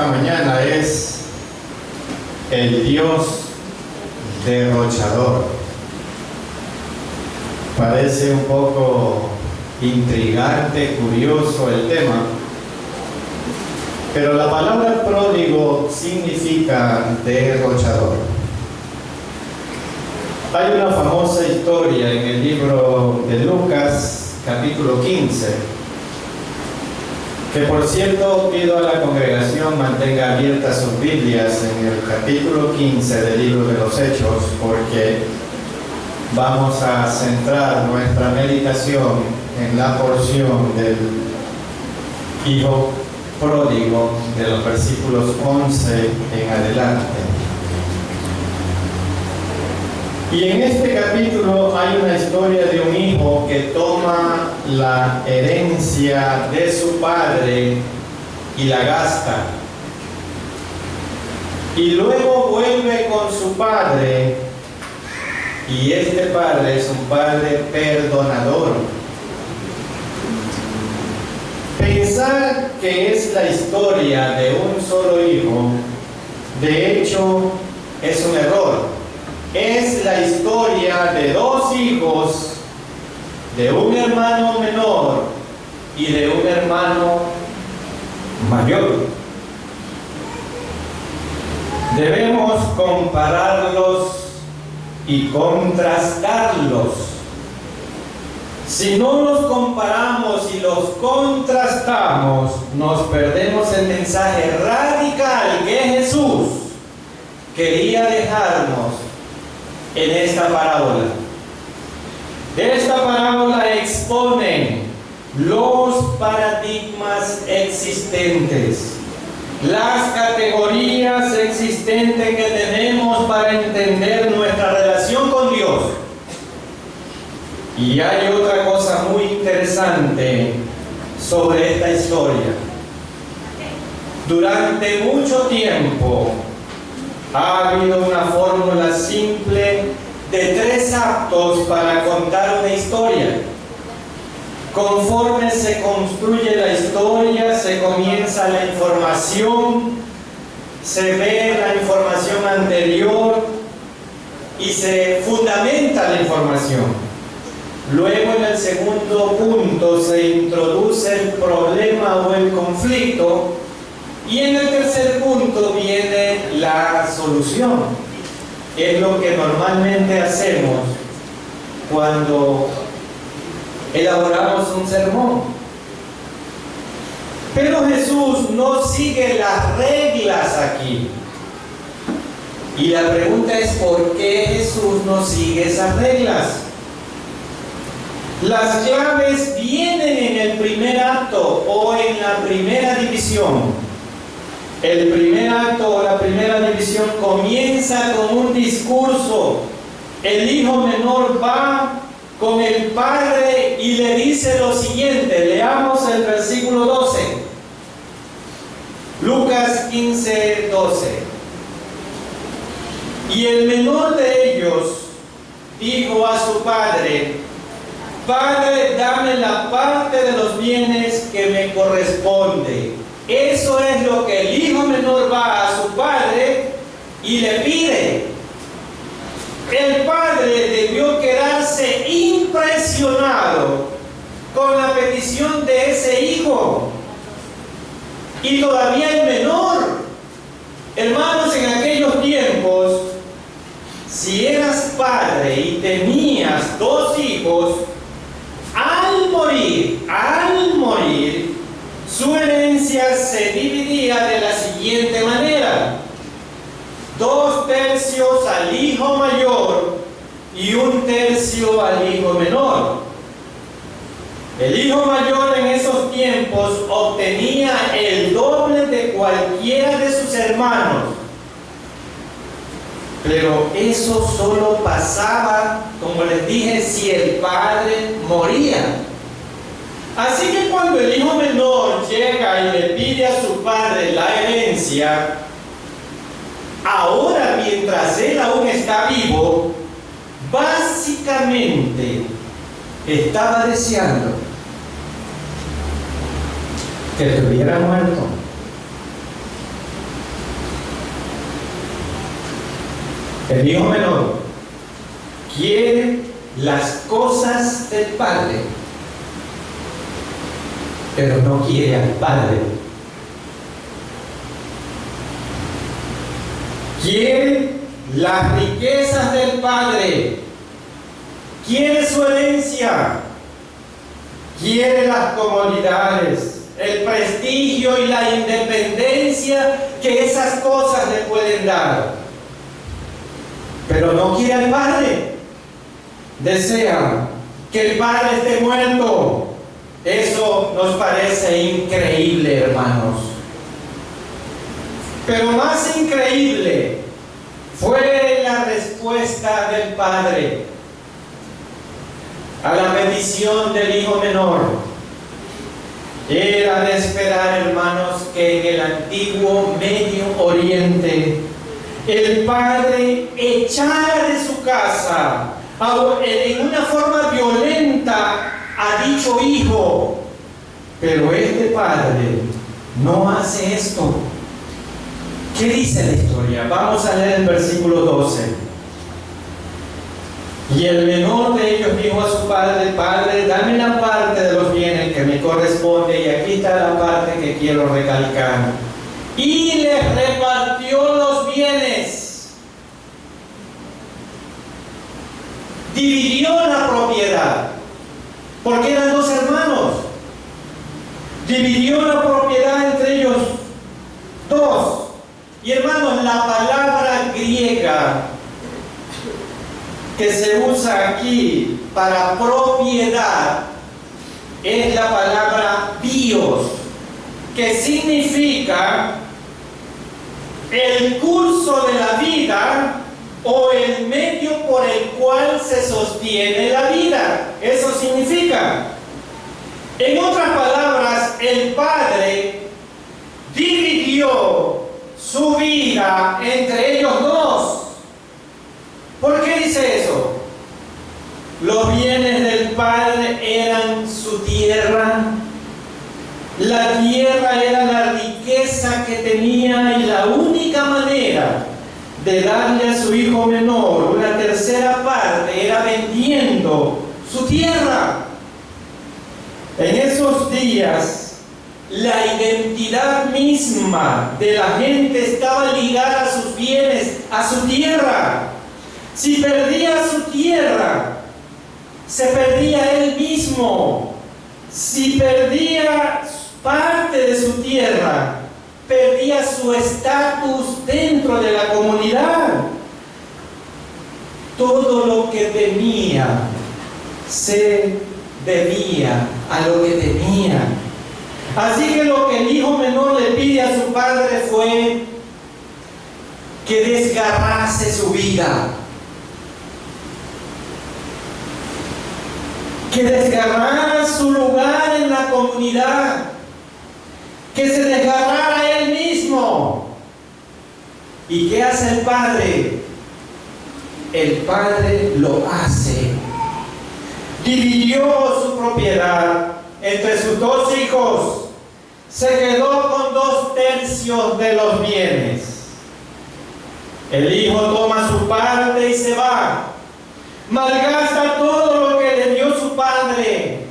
esta mañana es el Dios derrochador. Parece un poco intrigante, curioso el tema, pero la palabra pródigo significa derrochador. Hay una famosa historia en el libro de Lucas, capítulo 15, que por cierto pido a la congregación mantenga abiertas sus Biblias en el capítulo 15 del libro de los Hechos, porque vamos a centrar nuestra meditación en la porción del hijo pródigo de los versículos 11 en adelante. Y en este capítulo hay una historia de un hijo que toma la herencia de su padre y la gasta. Y luego vuelve con su padre, y este padre es un padre perdonador. Pensar que es la historia de un solo hijo, de hecho, es un error. Es la historia de dos hijos, de un hermano menor y de un hermano mayor. Debemos compararlos y contrastarlos. Si no los comparamos y los contrastamos, nos perdemos el mensaje radical que Jesús quería dejarnos en esta parábola. De esta parábola exponen los paradigmas existentes, las categorías existentes que tenemos para entender nuestra relación con Dios. Y hay otra cosa muy interesante sobre esta historia. Durante mucho tiempo ha habido una fórmula simple de 3 actos para contar una historia. Conforme se construye la historia, se comienza la información, se ve la información anterior y se fundamenta la información. Luego, en el segundo punto, se introduce el problema o el conflicto. Y en el tercer punto viene la solución. Es lo que normalmente hacemos cuando elaboramos un sermón. Pero Jesús no sigue las reglas aquí. Y la pregunta es, ¿por qué Jesús no sigue esas reglas? Las claves vienen en el primer acto o en la primera división. El primer acto o la primera división comienza con un discurso. El hijo menor va con el padre y le dice lo siguiente. Leamos el versículo 12. Lucas 15, 12. Y el menor de ellos dijo a su padre: Padre, dame la parte de los bienes que me corresponde. Eso es lo que el hijo menor va a su padre y le pide. El padre debió quedarse impresionado con la petición de ese hijo. Y todavía el menor. Hermanos, en aquellos tiempos, si eras padre y tenías 2 hijos, al morir, su herencia se dividía de la siguiente manera: 2/3 al hijo mayor y 1/3 al hijo menor. El hijo mayor en esos tiempos obtenía el doble de cualquiera de sus hermanos. Pero eso solo pasaba, como les dije, si el padre moría. Así que cuando el hijo menor llega y le pide a su padre la herencia, ahora mientras él aún está vivo, básicamente estaba deseando que estuviera muerto. El hijo menor quiere las cosas del padre, pero no quiere al padre. Quiere las riquezas del padre, quiere su herencia, quiere las comodidades, el prestigio y la independencia que esas cosas le pueden dar, pero no quiere al padre. Desea que el padre esté muerto. Eso nos parece increíble, hermanos. Pero más increíble fue la respuesta del padre a la petición del hijo menor. Era de esperar, hermanos, que en el antiguo Medio Oriente el padre echara de su casa en una forma violenta a dicho hijo. Pero este padre no hace esto. ¿Qué dice la historia? Vamos a leer el versículo 12. Y el menor de ellos dijo a su padre: Padre, dame la parte de los bienes que me corresponde. Y aquí está la parte que quiero recalcar. Y les repartió los bienes. Dividió la propiedad, porque eran dos hermanos. Dividió la propiedad entre ellos dos. Y hermanos, la palabra griega que se usa aquí para propiedad es la palabra bios, que significa el curso de la vida o el medio por el cual se sostiene la vida. Eso significa. En otras palabras, el padre dividió su vida entre ellos dos. ¿Por qué dice eso? Los bienes del padre eran su tierra. La tierra era la riqueza que tenía, y la única manera de darle a su hijo menor una tercera parte era vendiendo su tierra. En esos días, la identidad misma de la gente estaba ligada a sus bienes, a su tierra. Si perdía su tierra, se perdía él mismo. Si perdía parte de su tierra, perdía su estatus dentro de la comunidad. Todo lo que tenía se debía a lo que tenía. Así que lo que el hijo menor le pide a su padre fue que desgarrase su vida, que desgarrara su lugar en la comunidad, que se desgarrara él mismo. ¿Y qué hace el padre? El padre lo hace. Dividió su propiedad entre sus dos hijos. Se quedó con 2/3 de los bienes. El hijo toma su parte y se va. Malgasta todo lo que le dio su padre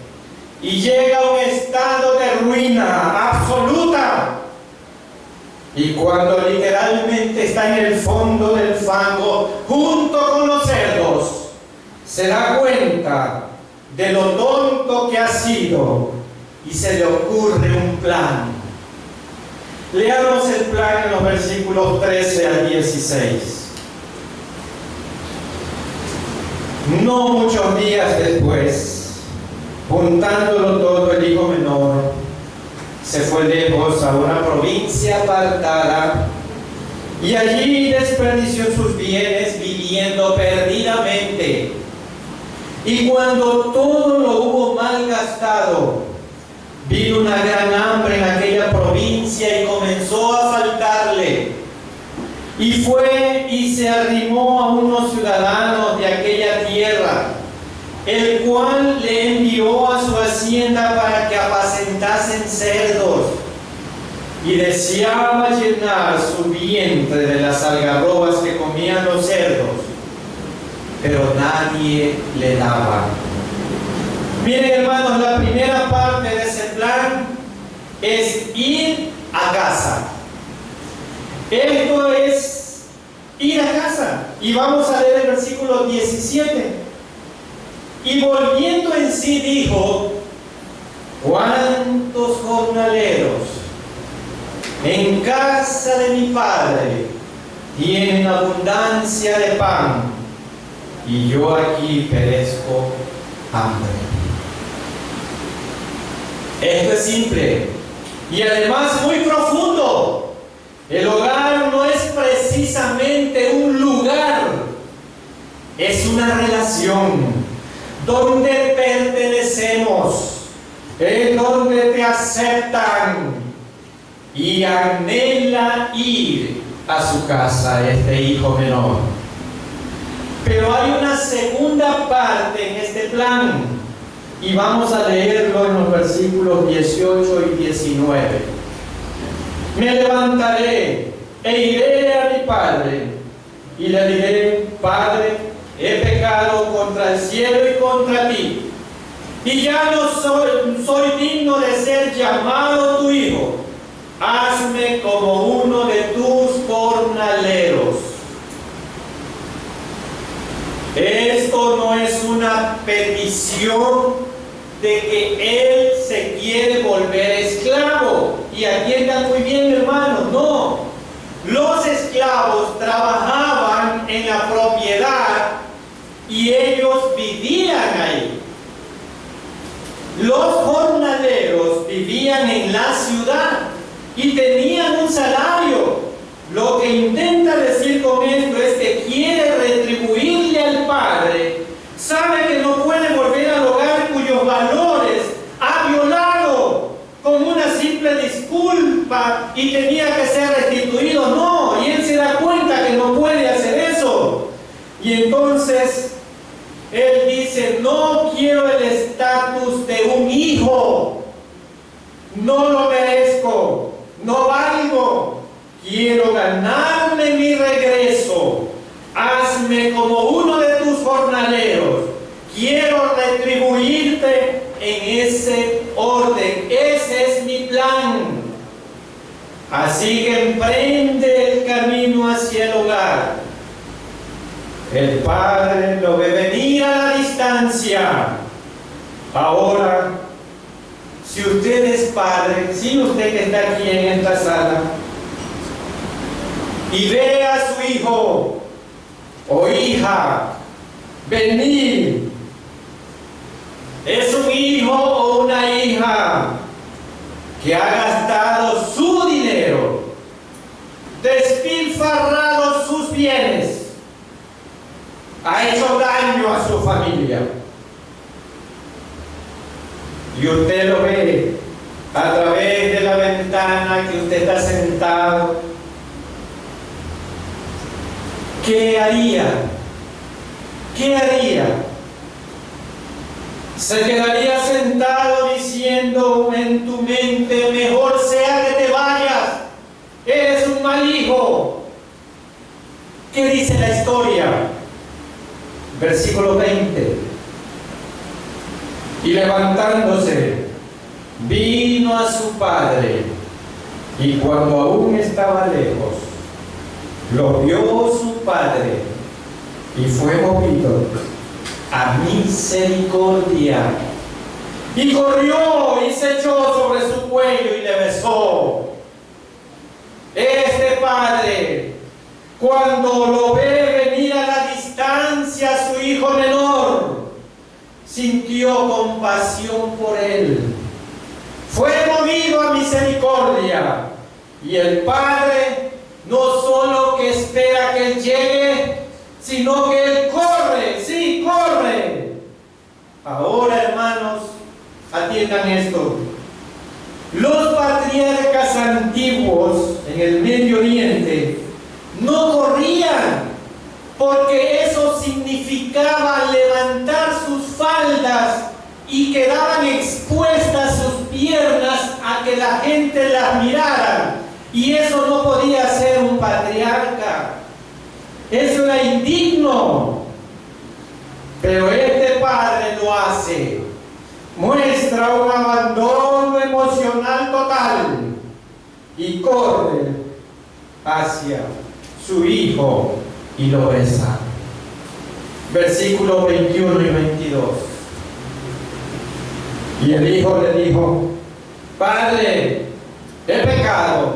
y llega a un estado de ruina absoluta. Y cuando literalmente está en el fondo del fango junto con los cerdos, se da cuenta de lo tonto que ha sido y se le ocurre un plan. Leamos el plan en los versículos 13 al 16. No muchos días después, juntándolo todo, el hijo menor se fue lejos a una provincia apartada y allí desperdició sus bienes viviendo perdidamente. Y cuando todo lo hubo malgastado, vino una gran hambre en aquella provincia y comenzó a faltarle. Y fue y se arrimó a unos ciudadanos de aquella tierra, el cual le envió a su hacienda para que apacentasen cerdos. Y deseaba llenar su vientre de las algarrobas que comían los cerdos. nadie le daba. Miren, hermanos, la primera parte de ese plan es ir a casa. Esto es ir a casa. Y vamos a leer el versículo 17. Y volviendo en sí dijo: ¿cuántos jornaleros en casa de mi padre tienen abundancia de pan, y yo aquí perezco hambre? Esto es simple y además muy profundo. El hogar no es precisamente un lugar, es una relación donde pertenecemos, es donde te aceptan, y anhela ir a su casa este hijo menor. Pero hay una segunda parte en este plan, y vamos a leerlo en los versículos 18 y 19. Me levantaré e iré a mi padre y le diré: Padre, he pecado contra el cielo y contra ti, y ya no soy digno de ser llamado tu hijo. Hazme como uno de tus jornaleros. Esto no es una petición de que él se quiere volver esclavo. Y atiendan muy bien, hermanos, no. Los esclavos trabajaban en la propiedad y ellos vivían ahí. Los jornaleros vivían en la ciudad y tenían un salario. Lo que intenta decir con esto es que quiere retribuirle al padre. Sabe que no puede volver al hogar cuyos valores ha violado con una simple disculpa y tenía que ser restituido. No, y él se da cuenta que no puede hacer eso. Y entonces él dice: no quiero el estatus de un hijo, no lo merezco, no valgo. Quiero ganarme mi regreso. Hazme como uno de tus jornaleros. Quiero retribuirte en ese orden. Ese es mi plan. Así que emprende el camino hacia el hogar. El padre lo ve venir a la distancia. Ahora, si usted es padre, si usted que está aquí en esta sala, y ve a su hijo o hija venir, es un hijo o una hija que ha gastado su dinero, despilfarrado sus bienes, ha hecho daño a su familia, y usted lo ve a través de la ventana que usted está sentado, ¿qué haría? ¿Qué haría? Se quedaría sentado diciendo en tu mente: mejor sea que te vayas, eres un mal hijo. ¿Qué dice la historia? Versículo 20. Y levantándose, vino a su padre, y cuando aún estaba lejos, lo vio su padre, y fue movido a misericordia, y corrió y se echó sobre su cuello y le besó. Este padre, cuando lo ve venir a la distancia a su hijo menor, sintió compasión por él, fue movido a misericordia, y el padre no solo que espera que él llegue, sino que él corre, sí, corre. Ahora, hermanos, atiendan esto. Los patriarcas antiguos en el Medio Oriente no corrían, porque eso significaba levantar sus faldas y quedaban expuestas sus piernas a que la gente las mirara. Y eso no podía ser un patriarca. Eso era indigno. Pero este padre lo hace. Muestra un abandono emocional total y corre hacia su hijo y lo besa. Versículos 21 y 22. Y el hijo le dijo: Padre, he pecado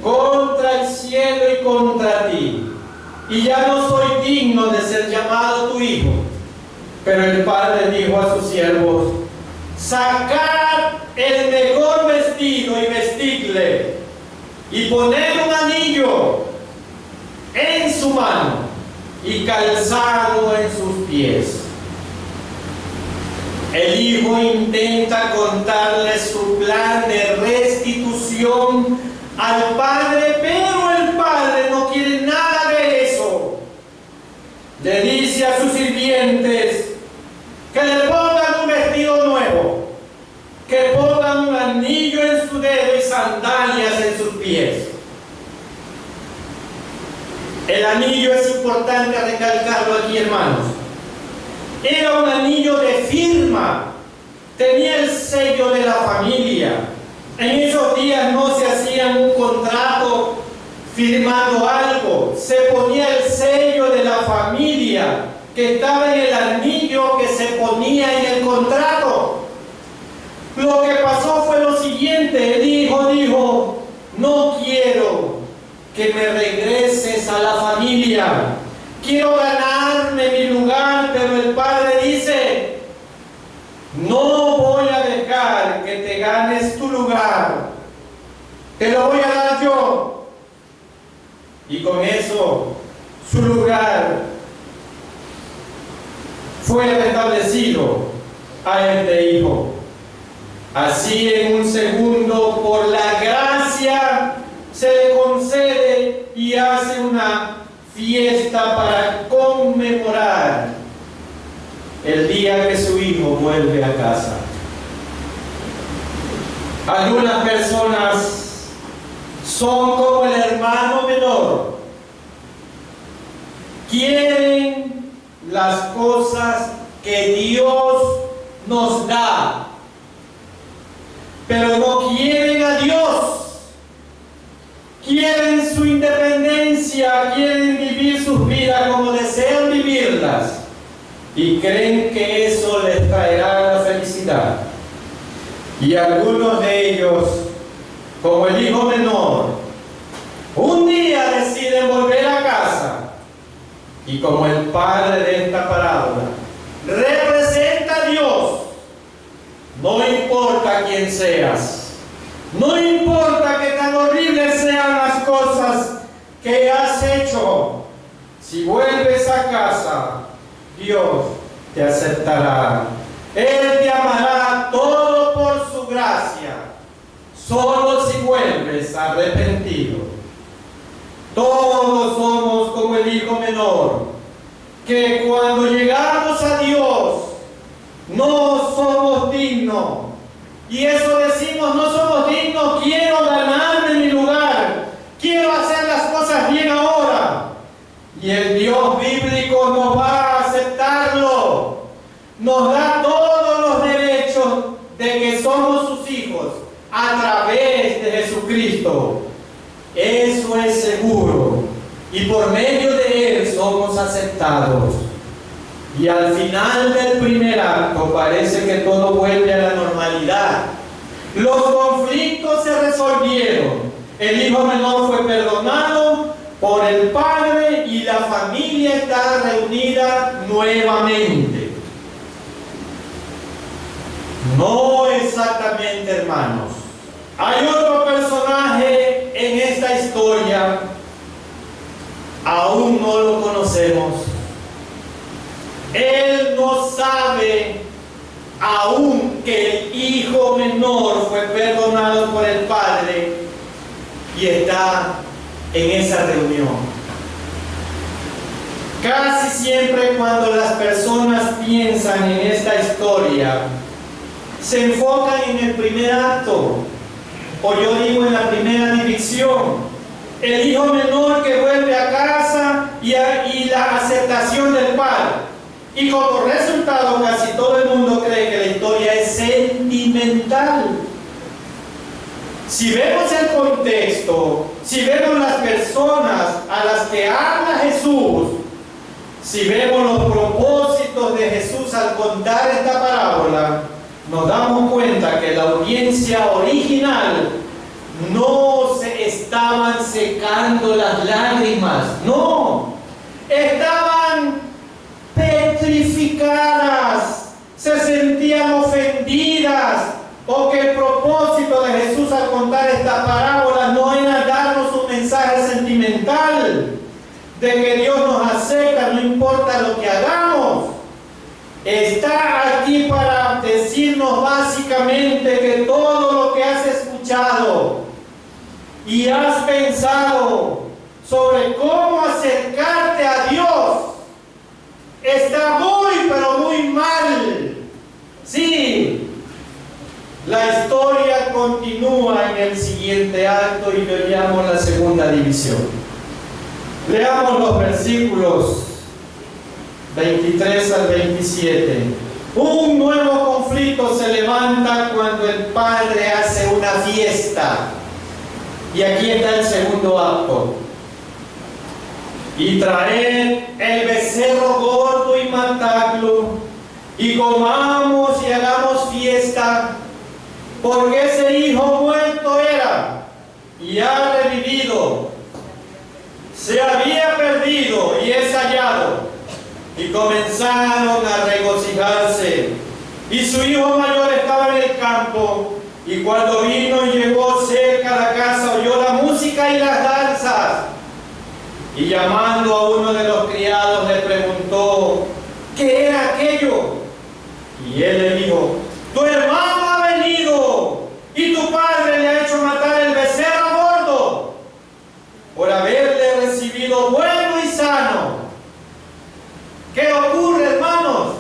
contra el cielo y contra ti, y ya no soy digno de ser llamado tu hijo. Pero el padre dijo a sus siervos: Sacad el mejor vestido y vestidle, y poned un anillo en su mano y calzado en sus pies. El hijo intenta contarle su plan de restitución al padre, pero el padre no quiere nada de eso. Le dice a sus sirvientes que le pongan un vestido nuevo, que pongan un anillo en su dedo y sandalias en sus pies. El anillo es importante recalcarlo aquí, hermanos. Era un anillo de firma, tenía el sello de la familia. En esos días no se hacían un contrato firmando algo, se ponía el sello de la familia que estaba en el anillo que se ponía en el contrato. Lo que pasó fue lo siguiente: el hijo dijo: no quiero que me regreses a la familia, quiero ganarme mi lugar. Pero el padre dice: no voy a dejar que te ganes tu lugar, te lo voy a dar yo. Y con eso su lugar fue restablecido a este hijo. Así, en un segundo, por la gracia, se le concede y hace una fiesta para conmemorar el día que su hijo vuelve a casa. Algunas personas son como el hermano menor, quieren las cosas que Dios nos da, pero no quieren a Dios. Quieren su independencia, quieren vivir sus vidas como desean vivirlas, y creen que eso les traerá la felicidad. Y algunos de ellos, como el hijo menor, un día deciden volver a casa, y como el padre de esta parábola representa a Dios, no importa quién seas, no importa que tan horribles sean las cosas que has hecho, si vuelves a casa, Dios te aceptará. Él te amará todo por su gracia, solo si vuelves arrepentido. Todos somos como el hijo menor, que cuando llegamos a Dios no somos dignos. Y eso decimos: no somos dignos, quiero ganarme mi lugar, quiero hacer las cosas bien ahora. Y el Dios bíblico nos va a aceptarlo, nos da todos los derechos de que somos sus hijos a través de Jesucristo. Eso es seguro, y por medio de Él somos aceptados. Y al final del primer acto parece que todo vuelve a la normalidad. Los conflictos se resolvieron, el hijo menor fue perdonado por el padre y la familia está reunida nuevamente. No exactamente, hermanos. Hay otro personaje en esta historia, aún no lo conocemos. Él no sabe aún que el hijo menor fue perdonado por el padre y está en esa reunión. Casi siempre cuando las personas piensan en esta historia, se enfocan en el primer acto, o yo digo en la primera división: el hijo menor que vuelve a casa y la aceptación del padre. Y como resultado, casi todo el mundo cree que la historia es sentimental. Si vemos el contexto, si vemos las personas a las que habla Jesús, si vemos los propósitos de Jesús al contar esta parábola, nos damos cuenta que la audiencia original no se estaban secando las lágrimas, no, estaban petrificadas, se sentían ofendidas, porque el propósito de Jesús al contar esta parábola no era darnos un mensaje sentimental de que Dios nos acepta, no importa lo que hagamos. Está aquí para decirnos básicamente que todo lo que has escuchado y has pensado sobre cómo acercarte a Dios está muy, pero muy mal. Sí. La historia continúa en el siguiente acto y lo llamo la segunda división. Leamos los versículos 23 al 27. Un nuevo conflicto se levanta cuando el padre hace una fiesta. Y aquí está el segundo acto. Y traed el becerro gordo y matadlo, y comamos y hagamos fiesta, porque ese hijo muerto era y ha revivido, se había perdido y es hallado. Y comenzaron a regocijarse. Y su hijo mayor estaba en el campo, y cuando vino y llegó cerca a la casa, oyó la música y las danzas. Y llamando a uno de los criados le preguntó qué era aquello. Y él le dijo: tu hermano ha venido y tu padre le ha hecho matar el becerro gordo por haberle recibido bueno y sano. ¿Qué ocurre, hermanos?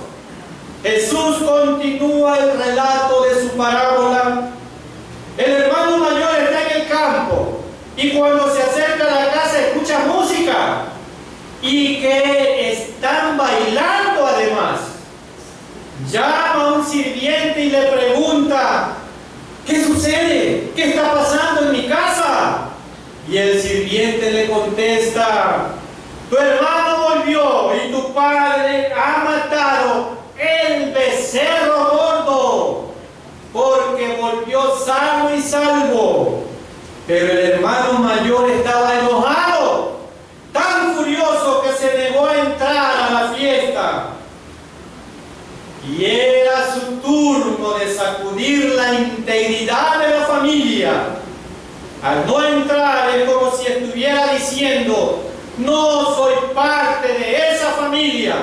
Jesús continúa el relato de su parábola. El hermano mayor está en el campo y cuando se acerca a la casa escucha música y que están bailando además. Llama a un sirviente y le pregunta: ¿qué sucede? ¿Qué está pasando en mi casa? Y el sirviente le contesta: tu hermano volvió y tu padre ha matado el becerro gordo porque volvió sano y salvo. Pero el hermano mayor estaba enojado, tan furioso que se negó a entrar a la fiesta. Y era su turno de sacudir la integridad de la familia. Al no entrar es como si estuviera diciendo: no soy parte de esa familia,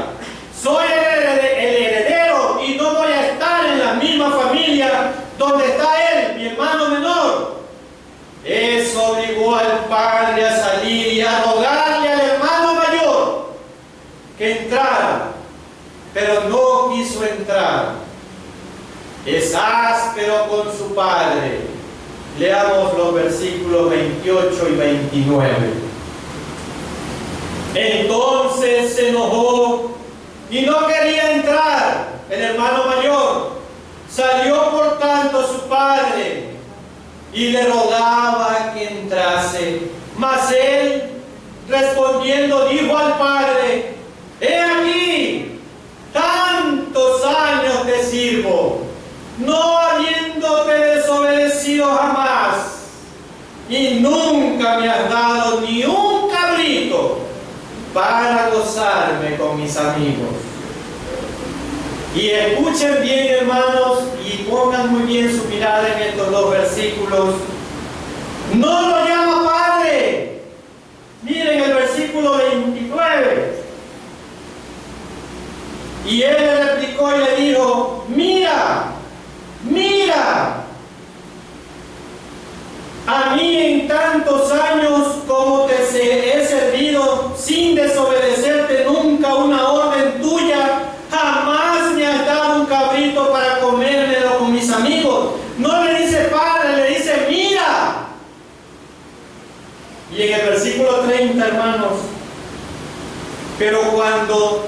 soy el heredero y no voy a estar en la misma familia donde está él, mi hermano menor. Eso obligó al padre a salir y a rogarle al hermano mayor que entrara, pero no quiso entrar. Es áspero con su padre. Leamos los versículos 28 y 29. Entonces se enojó y no quería entrar el hermano mayor. Salió por tanto su padre y le rogaba que entrase. Mas él, respondiendo, dijo al padre: he aquí, tantos años te sirvo, no habiéndote desobedecido jamás, y nunca me has dado ni un cabrito para gozarme con mis amigos. Y escuchen bien, hermanos, y pongan muy bien su mirada en estos dos versículos. No lo llama padre. Miren el versículo 29. Y él le replicó y le dijo: mira, mira, a mí en tantos años como te he servido sin desobedecerte nunca una orden tuya, jamás me has dado un cabrito para comérmelo con mis amigos. No le dice padre, le dice mira. Y en el versículo 30, hermanos: pero cuando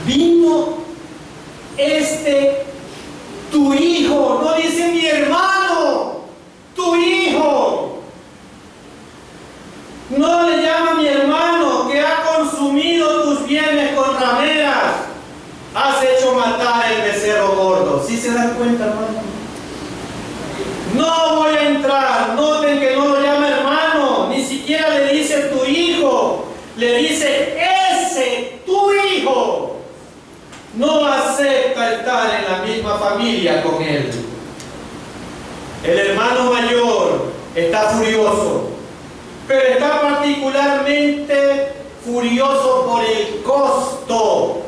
vino tu hijo, no dice mi hermano, tu hijo. No le llama mi hermano que ha consumido tus bienes con rameras, has hecho matar el becerro gordo. ¿Sí se dan cuenta, hermano? No voy a entrar, noten que no lo llama hermano, ni siquiera le dice tu hijo, le dice ese, tu hijo. No acepta estar en la misma familia con él. El hermano mayor está furioso, pero está particularmente furioso por el costo.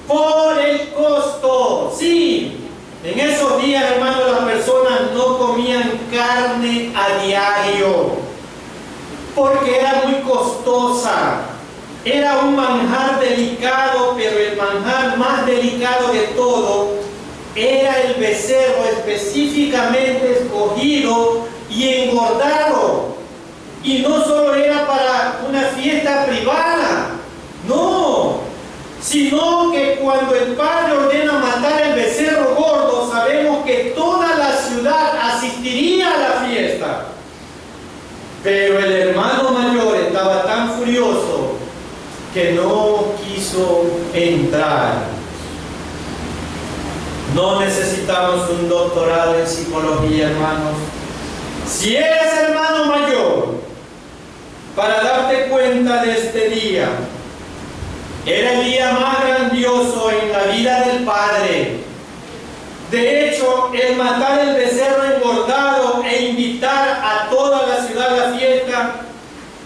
Por el costo, sí. En esos días, hermanos, las personas no comían carne a diario porque era muy costosa. Era un manjar delicado, pero el manjar más delicado de todo era el becerro específicamente escogido y engordado. Y no solo era para una fiesta privada, no, sino que cuando el padre ordena matar el becerro gordo, sabemos que toda la ciudad asistiría a la fiesta. Pero el hermano mayor estaba tan furioso que no quiso entrar. No necesitamos un doctorado en psicología, hermanos. Si eres hermano mayor, para darte cuenta de este día, era el día más grandioso en la vida del Padre. De hecho, el matar el becerro engordado e invitar a toda la ciudad a la fiesta,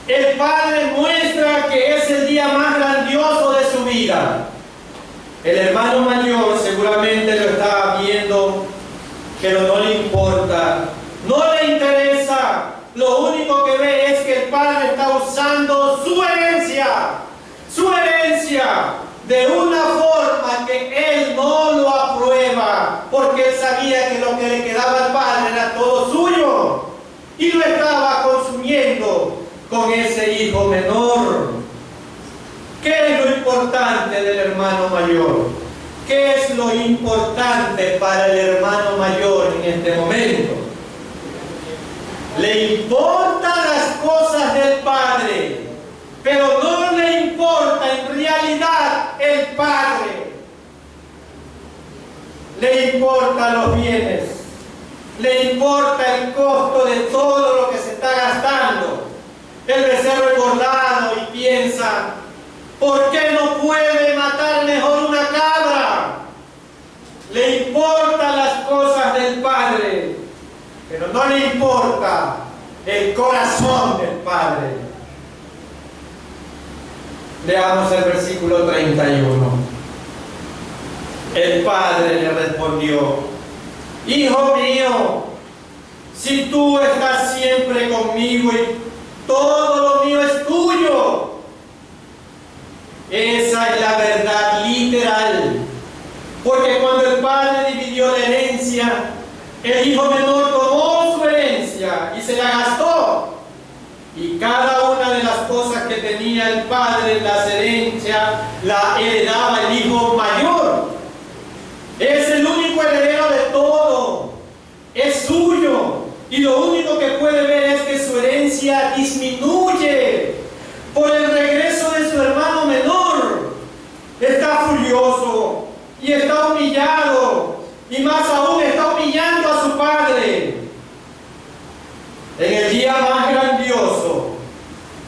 el Padre muestra que es el día más grandioso de su vida. El hermano mayor seguramente lo estaba viendo, pero no le importa, no le interesa. Lo único que ve es que el Padre está usando su herencia de una forma que él no lo aprueba, porque él sabía que lo que le quedaba al Padre era todo suyo y lo estaba consumiendo con ese hijo menor. ¿Qué es lo importante del hermano mayor? ¿Qué es lo importante para el hermano mayor en este momento? Le importan las cosas del Padre, pero no le importa en realidad el Padre. Le importan los bienes, le importa el costo de todo lo que se está gastando. El becerro engordado y piensa, ¿por qué no puede matar mejor una cabra? Le importan las cosas del Padre, pero no le importa el corazón del Padre. Leamos el versículo 31. El Padre le respondió, hijo mío, si tú estás siempre conmigo y todo lo mío es tuyo. Esa es la verdad literal. Porque cuando el Padre dividió la herencia, el hijo menor tomó su herencia y se la gastó. Y cada una de las cosas que tenía el Padre, las herencias, la heredaba el hijo mayor. Es el único heredero de todo. Es suyo. Y lo único que puede ver es que su herencia disminuye por el regreso de su hermano menor. Está furioso y está humillado, y más aún está humillando a su padre en el día más grandioso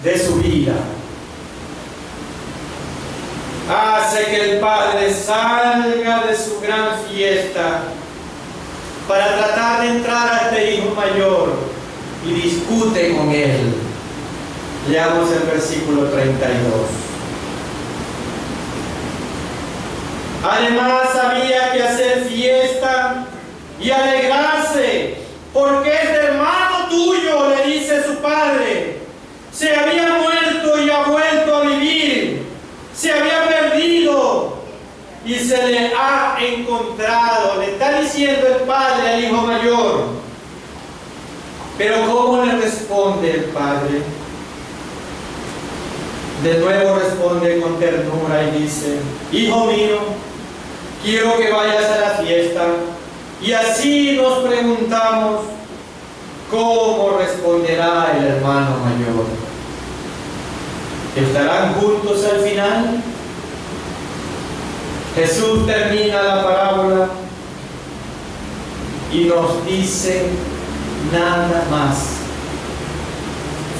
de su vida. Hace que el padre salga de su gran fiesta para tratar de entrar a este hijo mayor y discute con él. Leamos el versículo 32. Además había que hacer fiesta y alegrarse, porque este hermano tuyo, le dice su padre, se había muerto y ha vuelto a vivir, se había perdido y se le ha encontrado. Le está diciendo el padre al hijo mayor. Pero ¿cómo le responde el padre? De nuevo responde con ternura y dice: hijo mío, quiero que vayas a la fiesta. Y así nos preguntamos, ¿cómo responderá el hermano mayor? ¿Estarán juntos al final? Jesús termina la parábola y nos dice nada más.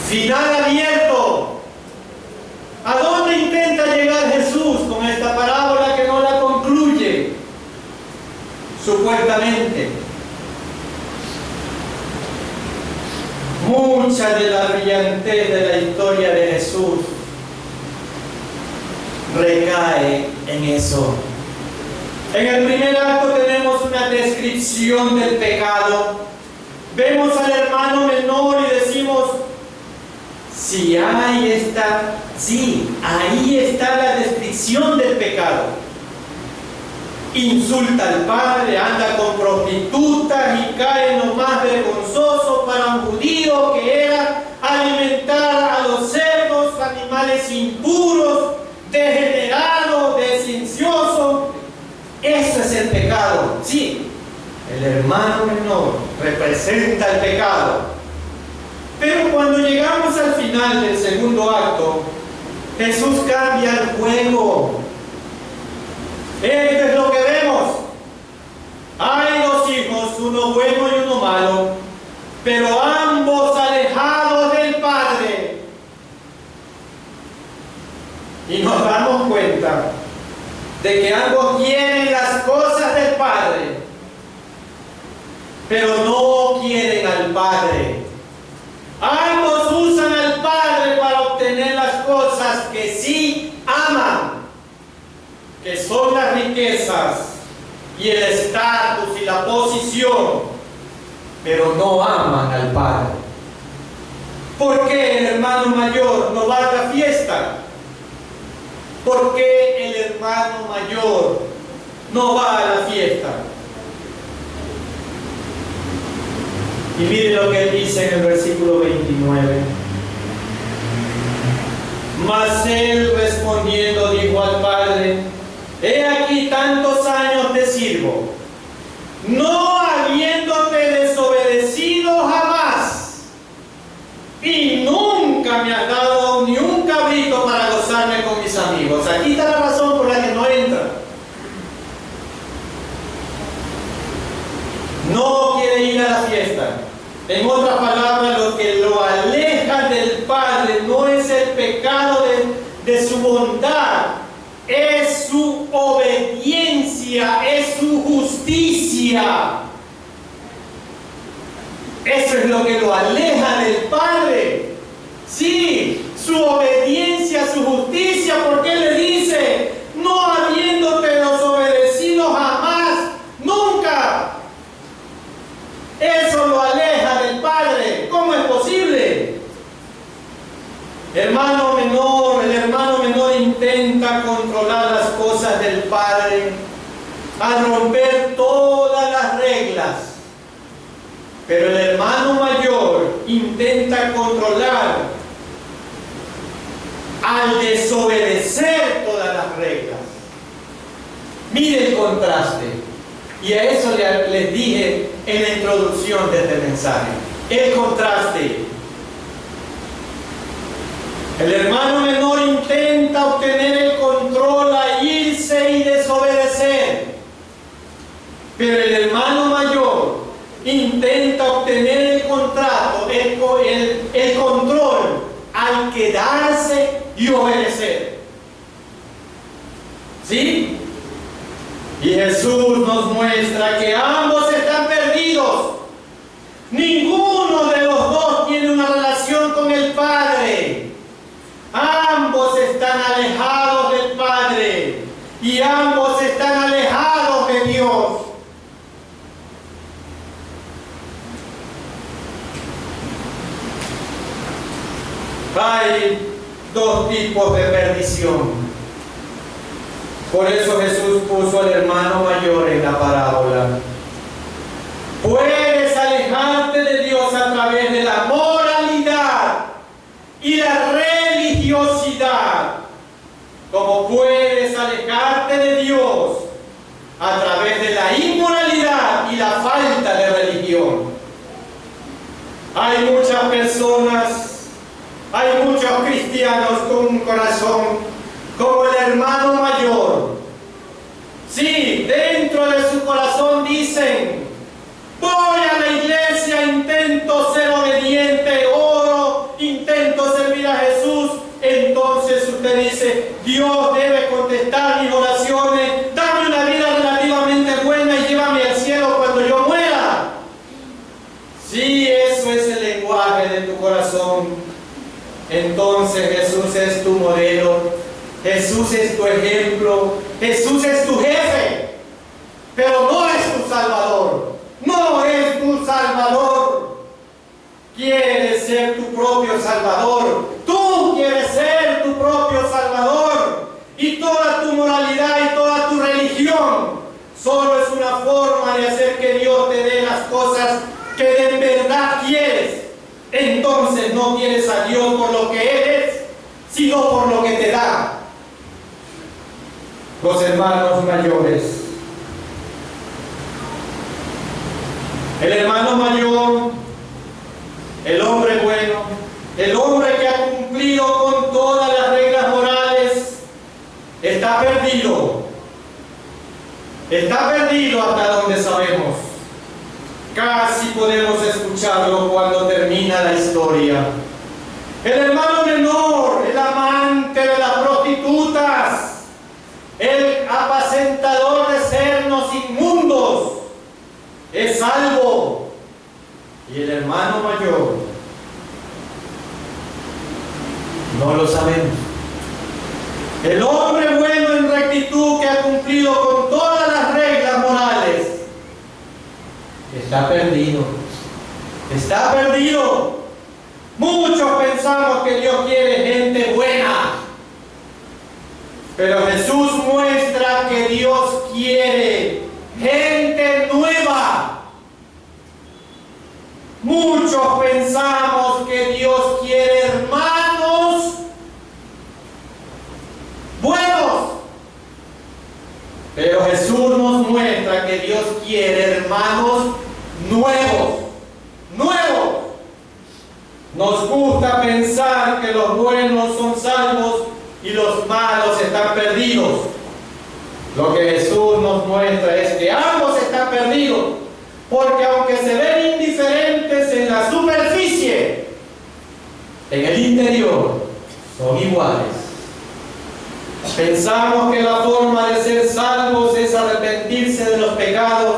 Final abierto. ¿A dónde intenta llegar Jesús con esta parábola que no la concluye? Supuestamente. Mucha de la brillantez de la historia de Jesús recae en eso. En el primer acto tenemos una descripción del pecado. Vemos al hermano menor y decimos: sí, ahí está, sí, ahí está la descripción del pecado. Insulta al padre, anda con prostitutas y cae en lo más vergonzoso para un judío, que era alimentar a los cerdos, animales impuros, degenerados, descienciosos. Eso es el pecado. Sí, el hermano menor representa el pecado. Pero cuando llegamos al final del segundo acto, Jesús cambia el juego. Esto es lo que vemos. Hay dos hijos, uno bueno y uno malo, pero ambos alejados del Padre. Y nos damos cuenta de que ambos quieren las cosas del Padre, pero no quieren al Padre. Ambos usan al Padre para obtener las cosas que sí aman, que son las riquezas y el estatus y la posición, pero no aman al Padre. ¿Por qué el hermano mayor no va a la fiesta? ¿Por qué el hermano mayor no va a la fiesta? Y miren lo que dice en el versículo 29. Mas él respondiendo dijo al padre: he aquí tantos años te sirvo, no habiéndote desobedecido jamás, y nunca me has dado ni un cabrito para gozarme con mis amigos. Aquí está la razón por la que no entra. No quiere ir a la fiesta. En otras palabras, lo que lo aleja del Padre no es el pecado de su bondad, es su obediencia, es su justicia. Eso es lo que lo aleja del Padre. Sí, su obediencia, su justicia, porque Él le dice: no habiéndote desobedecido jamás, nunca. Eso lo aleja del Padre. ¿Cómo es posible? Hermano menor, el hermano menor intenta controlar las cosas del Padre al romper todas las reglas. Pero el hermano mayor intenta controlar al desobedecer todas las reglas. Mire el contraste. Y a eso les dije en la introducción de este mensaje. El contraste. El hermano menor intenta obtener el control a irse y desobedecer. Pero el hermano mayor intenta obtener el contrato, el control al quedarse y obedecer. ¿Sí? Y Jesús nos muestra que ambos están perdidos. Ninguno de los dos tiene una relación con el Padre. Ambos están alejados del Padre y ambos están alejados de Dios. Hay dos tipos de perdición. Por eso Jesús puso al hermano mayor en la parábola. Puedes alejarte de Dios a través de la moralidad y la religiosidad. No puedes alejarte de Dios a través de la inmoralidad y la falta de religión. Hay muchas personas, hay muchos cristianos con un corazón como el hermano mayor. Sí, dentro de su corazón dicen: voy a la iglesia, intento ser obediente, oro, intento servir a Jesús. Entonces usted dice: Dios debe contestar mis oraciones, dame una vida relativamente buena y llévame al cielo cuando yo muera. Si eso es el lenguaje de tu corazón, entonces Jesús es tu modelo, Jesús es tu ejemplo, Jesús es tu jefe, pero no es tu Salvador. No es tu Salvador. Quieres ser tu propio Salvador. Tú quieres ser tu propio Salvador. Y toda tu moralidad y toda tu religión solo es una forma de hacer que Dios te dé las cosas que de verdad quieres. Entonces no quieres a Dios por lo que Él es, sino por lo que te da. Los hermanos mayores. El hermano mayor, el hombre bueno, el hombre que ha cumplido con todas las reglas morales, está perdido. Está perdido hasta donde sabemos. Casi podemos escucharlo cuando termina la historia. El hermano menor, el amante de las prostitutas, el apacentador de cerdos inmundos, es salvo. Y el hermano mayor, no lo sabemos. El hombre bueno en rectitud que ha cumplido con todas las reglas morales, está perdido. Está perdido. Muchos pensamos que Dios quiere gente buena, pero Jesús muestra que Dios quiere gente nueva. Muchos pensamos que Dios quiere hermanos buenos, pero Jesús nos muestra que Dios quiere hermanos nuevos. Nuevos. Nos gusta pensar que los buenos son salvos y los malos están perdidos. Lo que Jesús nos muestra es que ambos están perdidos, porque aunque se ven indiferentes en la superficie, en el interior son iguales. Pensamos que la forma de ser salvos es arrepentirse de los pecados,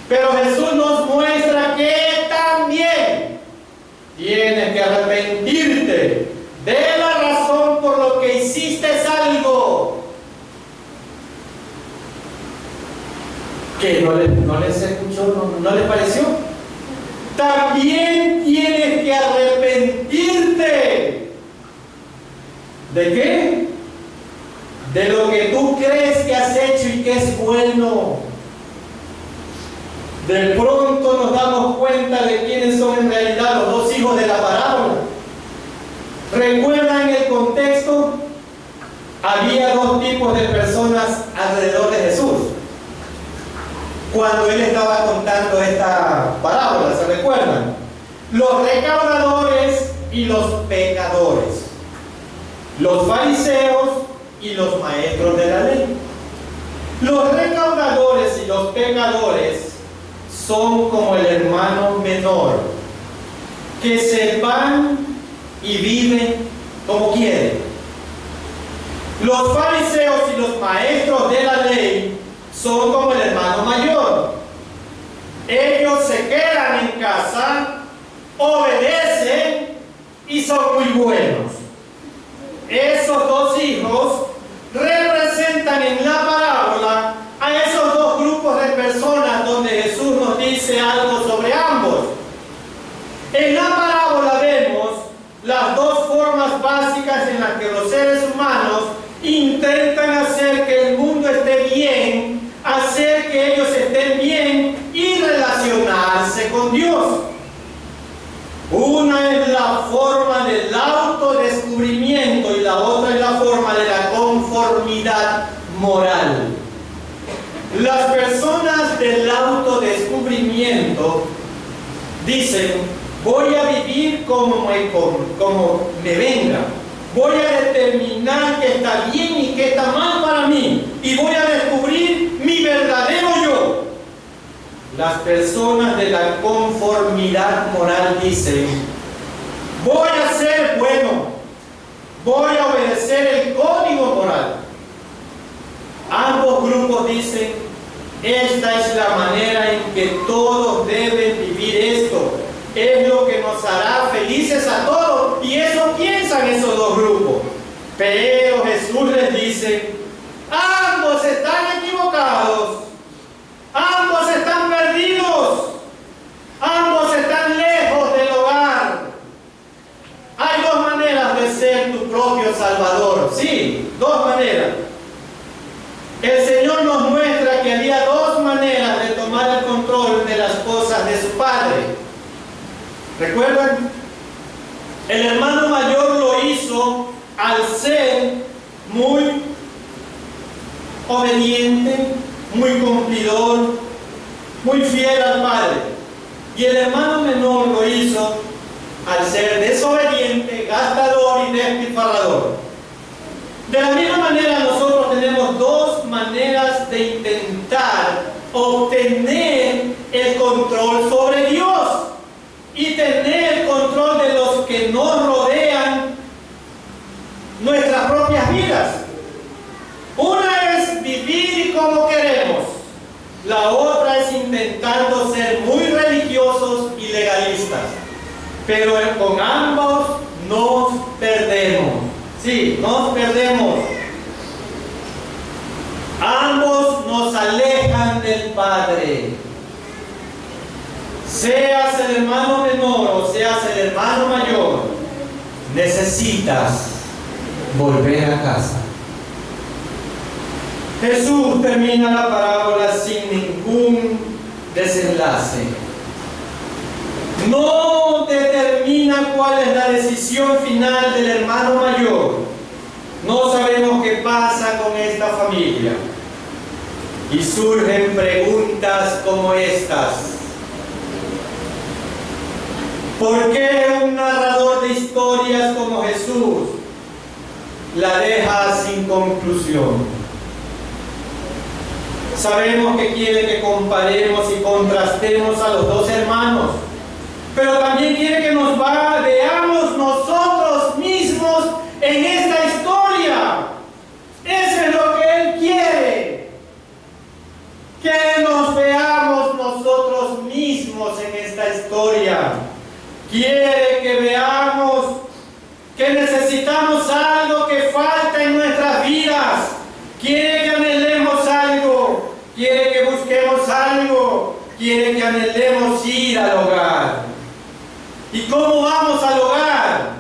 pero Jesús nos muestra que también tienes que arrepentirte de la razón por lo que hiciste algo que no les escuchó, no les pareció. También tienes que arrepentirte. ¿De qué? De lo que tú crees que has hecho y que es bueno. De pronto nos damos cuenta de quiénes son en realidad los dos hijos de la parábola. ¿Recuerdan el contexto? Había dos tipos de personas alrededor de Jesús cuando Él estaba contando esta parábola, ¿se recuerdan? Los recaudadores y los pecadores. Los fariseos y los maestros de la ley. Los recaudadores y los pecadores son como el hermano menor, que se van y viven como quieren. Los fariseos y los maestros de la ley son como el hermano mayor. Ellos se quedan en casa, obedecen y son muy buenos. Esos dos hijos representan en la parábola a esos dos grupos de personas donde Jesús nos dice algo sobre ambos. En la parábola vemos las dos formas básicas en las que los seres humanos intentan hacer que el mundo esté bien, hacer que ellos estén bien y relacionarse con Dios. Una es la forma del autodescubrimiento y la otra es la forma de la conformidad moral. Las personas del autodescubrimiento dicen: voy a vivir como me venga. Voy a determinar qué está bien y qué está mal para mí. Y voy a descubrir mi verdadero yo. Las personas de la conformidad moral dicen: voy a ser bueno. Voy a obedecer el código moral. Ambos grupos dicen: esta es la manera en que todos deben vivir esto. Es lo que nos hará felices a todos. Y eso piensan esos dos grupos. Pero Jesús les dice: ambos están equivocados. Ambos están perdidos. Ambos están lejos del hogar. Hay dos maneras de ser tu propio Salvador. Sí, dos maneras. El Señor nos muestra que había dos maneras de tomar el control de las cosas de su Padre. ¿Recuerdan? El hermano mayor lo hizo al ser muy obediente, muy cumplidor, muy fiel al Padre. Y el hermano menor lo hizo al ser desobediente, gastador y despilfarrador. De la misma manera, nosotros tenemos dos maneras de intentar obtener el control sobre Dios y tener el control de los que nos rodean, nuestras propias vidas. Una es vivir como queremos. La otra es intentando ser muy religiosos y legalistas. Pero con ambos nos perdemos. Sí, nos perdemos. Ambos nos alejan del Padre. Seas el hermano menor o seas el hermano mayor, necesitas volver a casa. Jesús termina la parábola sin ningún desenlace. No determina cuál es la decisión final del hermano mayor. No sabemos qué pasa con esta familia. Y surgen preguntas como estas. ¿Por qué un narrador de historias como Jesús la deja sin conclusión? Sabemos que quiere que comparemos y contrastemos a los dos hermanos, pero también quiere que nos veamos nosotros mismos en esta historia. Eso es lo que Él quiere, que nos veamos nosotros mismos en esta historia. Quiere que veamos que necesitamos algo que falta en nuestras vidas. Quiere que anhelemos algo. Quiere que busquemos algo. Quiere que anhelemos ir al hogar. ¿Y cómo vamos al hogar?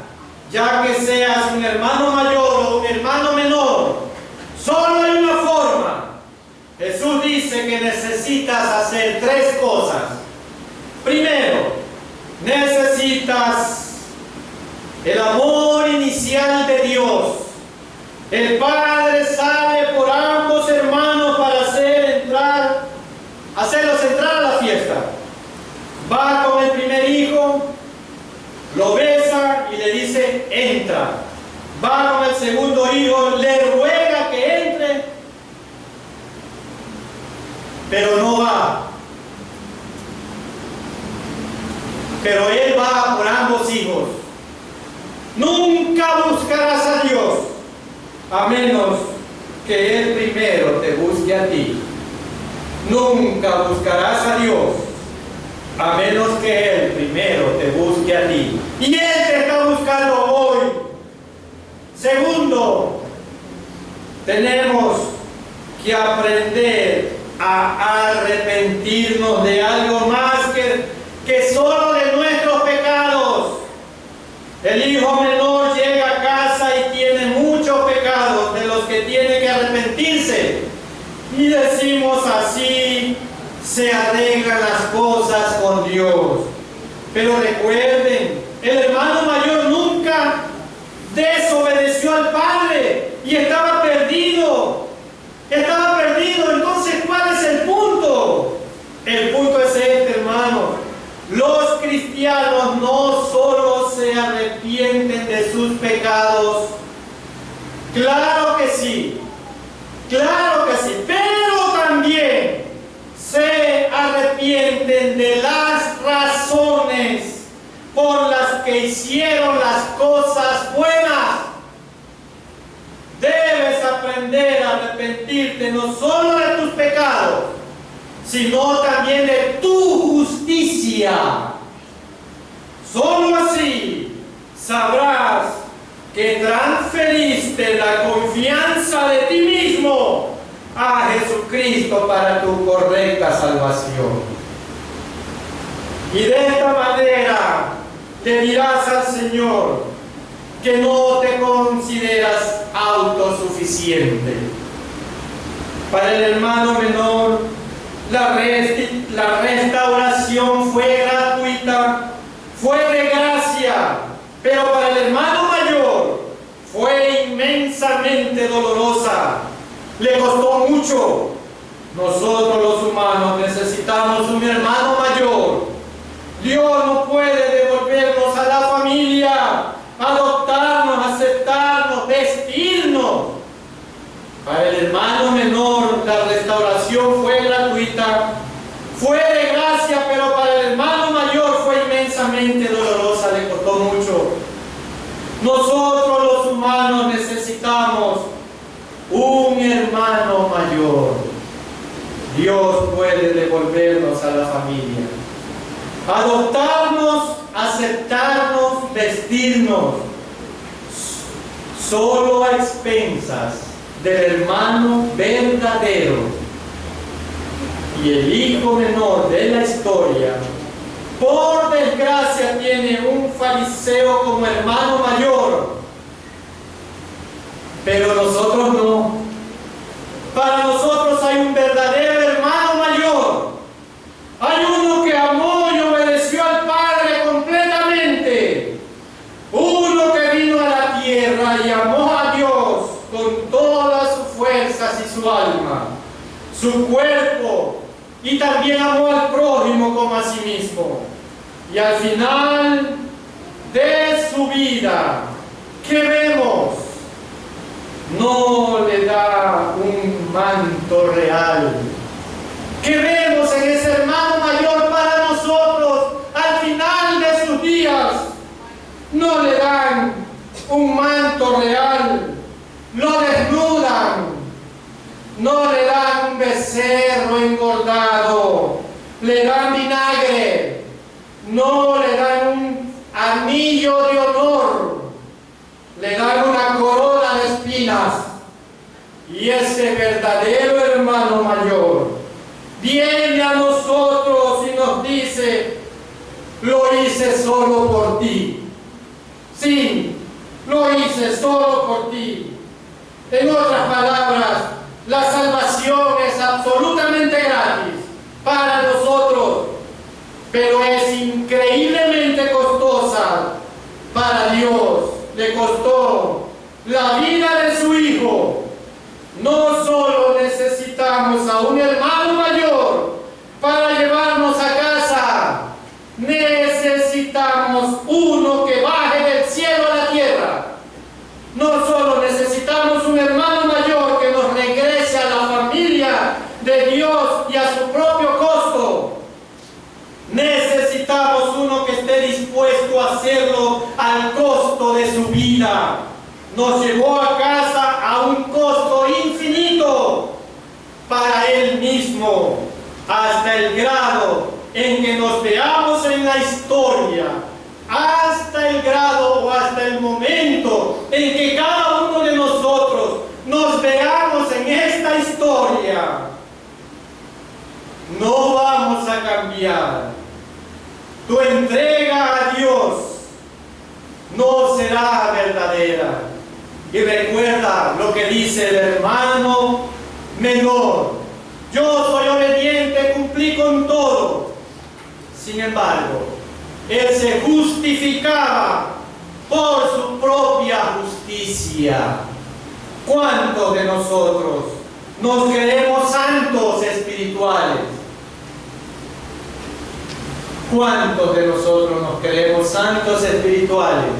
Ya que seas un hermano mayor o un hermano menor, solo hay una forma. Jesús dice que necesitas hacer tres cosas. Primero, necesitas el amor inicial de Dios. El Padre sale por ambos hermanos para hacerlos entrar a la fiesta. Va con el primer hijo, lo besa y le dice: entra. Va con el segundo hijo, le ruega que entre, pero no va. Pero él va por ambos hijos. Nunca buscarás a Dios a menos que Él primero te busque a ti. Nunca buscarás a Dios a menos que Él primero te busque a ti. Y Él te está buscando hoy. Segundo, tenemos que aprender a arrepentirnos de algo más que solo de nuestros pecados. El hijo menor llega a casa y tiene muchos pecados de los que tiene que arrepentirse. Y decimos: así se arreglan las cosas con Dios. Pero recuerden, el hermano mayor nunca desobedeció al Padre y estaba perdido. Claro que sí, pero también se arrepienten de las razones por las que hicieron las cosas buenas. Debes aprender a arrepentirte no solo de tus pecados, sino también de tu justicia. Solo así sabrás que transferiste la confianza de ti mismo a Jesucristo para tu correcta salvación. Y de esta manera te dirás al Señor que no te consideras autosuficiente. Para el hermano menor, la restauración fue gratuita, fue de gracia, pero para el hermano mayor fue inmensamente dolorosa, le costó mucho. Nosotros los humanos necesitamos un hermano mayor. Dios no puede devolvernos a la familia, adoptarnos, aceptarnos, vestirnos. Para el hermano menor la restauración fue gratuita, fue de gracia, pero para el hermano mayor fue inmensamente dolorosa, le costó mucho. Nosotros los humanos necesitamos un hermano mayor. Dios puede devolvernos a la familia, adoptarnos, aceptarnos, vestirnos, solo a expensas del hermano verdadero. Y el hijo menor de la historia, por desgracia, tiene un fariseo como hermano mayor, pero nosotros no. Para nosotros hay un verdadero hermano mayor. Hay uno que amó y obedeció al Padre completamente. Uno que vino a la tierra y amó a Dios con todas sus fuerzas y su alma, su cuerpo, y también amó al prójimo como a sí mismo. Y al final de su vida, ¿qué vemos? No le da un manto real. ¿Qué vemos en ese hermano mayor para nosotros al final de sus días? No le dan un manto real, lo desnudan, no le dan un becerro engordado, le dan vinagre, no le dan un anillo de honor, le dan una corona de espinas. Y ese verdadero hermano mayor viene a nosotros y nos dice: lo hice solo por ti. Sí, lo hice solo por ti. En otras palabras, la salvación es absolutamente gratis para nosotros, pero es increíblemente costosa para Dios. Le costó la vida de su Hijo. No solo necesitamos a un hermano mayor para llevarnos a casa, necesitamos uno que baje del cielo a la tierra. No solo necesitamos un hermano mayor que nos regrese a la familia de Dios y a su propio costo. Necesitamos uno que esté dispuesto a hacerlo al costo de su vida. Nos llevó a casa a un costo infinito para Él mismo, hasta el grado en que nos veamos en la historia, hasta el grado o hasta el momento en que cada uno de nosotros nos veamos en esta historia. No vamos a cambiar. Tu entrega a Dios no será verdadera. Y recuerda lo que dice el hermano menor: yo soy obediente, cumplí con todo. Sin embargo, él se justificaba por su propia justicia. ¿Cuántos de nosotros nos creemos santos espirituales? ¿Cuántos de nosotros nos creemos santos espirituales?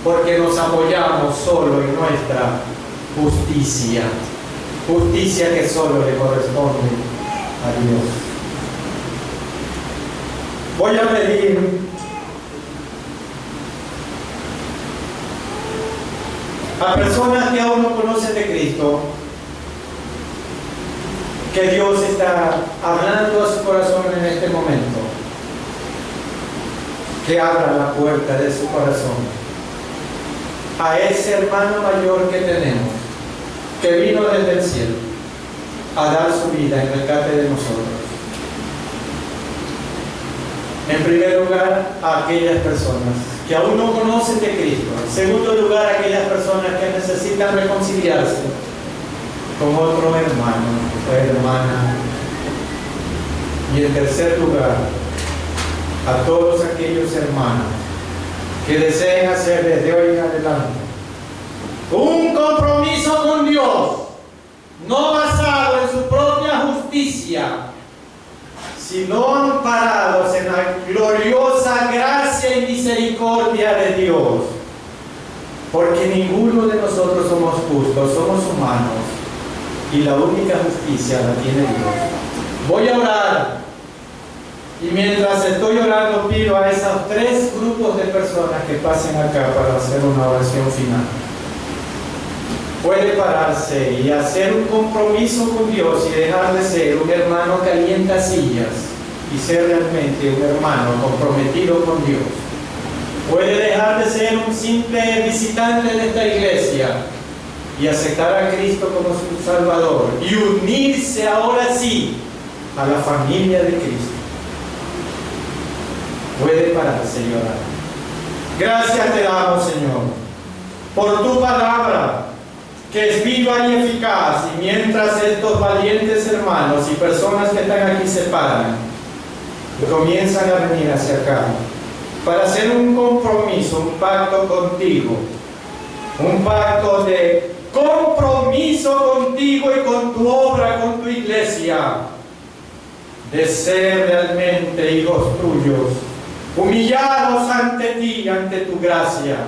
porque nos apoyamos solo en nuestra justicia, justicia que solo le corresponde a Dios. Voy a pedir a personas que aún no conocen de Cristo, que Dios está hablando a su corazón en este momento, que abra la puerta de su corazón a ese hermano mayor que tenemos, que vino desde el cielo a dar su vida en rescate de nosotros. En primer lugar, a aquellas personas que aún no conocen de Cristo. En segundo lugar, a aquellas personas que necesitan reconciliarse con otro hermano o hermana. Y en tercer lugar, a todos aquellos hermanos que deseen hacer desde hoy en adelante un compromiso con Dios, no basado en su propia justicia, sino amparados en la gloriosa gracia y misericordia de Dios. Porque ninguno de nosotros somos justos, somos humanos, y la única justicia la tiene Dios. Voy a orar, y mientras estoy orando pido a esos tres grupos de personas que pasen acá para hacer una oración final. Puede pararse y hacer un compromiso con Dios y dejar de ser un hermano calientasillas y ser realmente un hermano comprometido con Dios. Puede dejar de ser un simple visitante de esta iglesia y aceptar a Cristo como su Salvador y unirse ahora sí a la familia de Cristo. Puede pararse y orar. Gracias te damos, Señor, por tu palabra, que es viva y eficaz, y mientras estos valientes hermanos y personas que están aquí se paran y comienzan a venir hacia acá para hacer un compromiso, un pacto contigo, un pacto de compromiso contigo y con tu obra, con tu iglesia, de ser realmente hijos tuyos, humillados ante ti, ante tu gracia.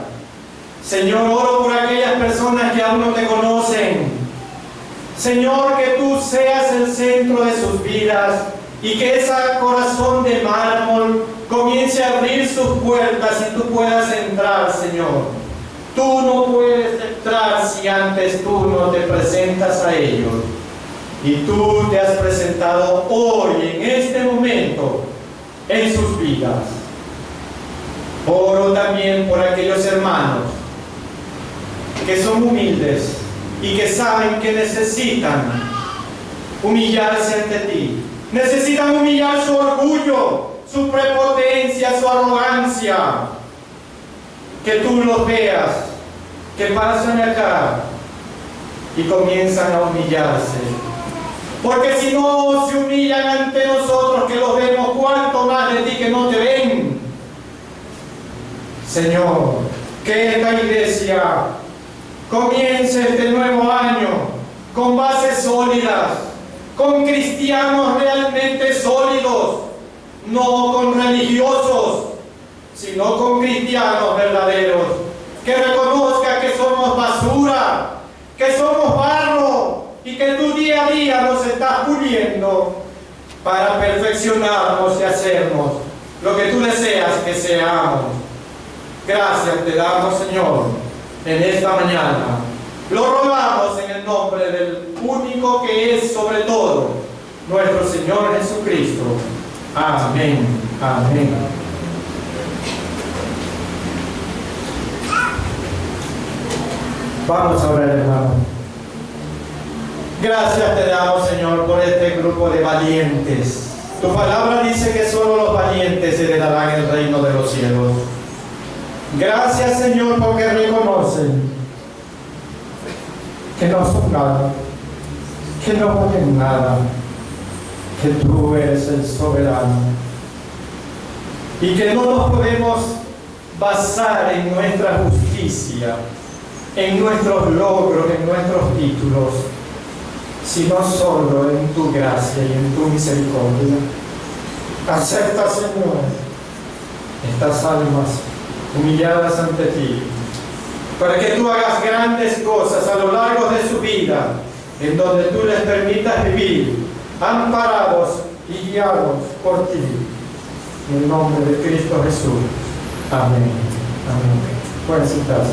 Señor, oro por aquellas personas que aún no te conocen. Señor, que tú seas el centro de sus vidas y que ese corazón de mármol comience a abrir sus puertas y tú puedas entrar, Señor. Tú no puedes entrar si antes tú no te presentas a ellos. Y tú te has presentado hoy, en este momento, en sus vidas. Oro también por aquellos hermanos que son humildes y que saben que necesitan humillarse ante ti. Necesitan humillar su orgullo, su prepotencia, su arrogancia. Que tú los veas, que pasan acá y comienzan a humillarse. Porque si no se humillan ante nosotros que los vemos, cuánto más de ti que no te ven. Señor, que esta iglesia comience este nuevo año con bases sólidas, con cristianos realmente sólidos, no con religiosos, sino con cristianos verdaderos, que reconozcan que somos basura, que somos barro y que tú día a día nos estás puliendo para perfeccionarnos y hacernos lo que tú deseas que seamos. Gracias te damos, Señor, en esta mañana. Lo rogamos en el nombre del único que es sobre todo, nuestro Señor Jesucristo. Amén. Amén. Vamos a orar, hermano. Gracias te damos, Señor, por este grupo de valientes. Tu palabra dice que solo los valientes heredarán el reino de los cielos. Gracias, Señor, porque reconocen que no son nada, que no valen nada, que tú eres el soberano y que no nos podemos basar en nuestra justicia, en nuestros logros, en nuestros títulos, sino solo en tu gracia y en tu misericordia. Acepta, Señor, estas almas humilladas ante ti para que tú hagas grandes cosas a lo largo de su vida, en donde tú les permitas vivir amparados y guiados por ti. En el nombre de Cristo Jesús. Amén. Amén. Pueden sentarse.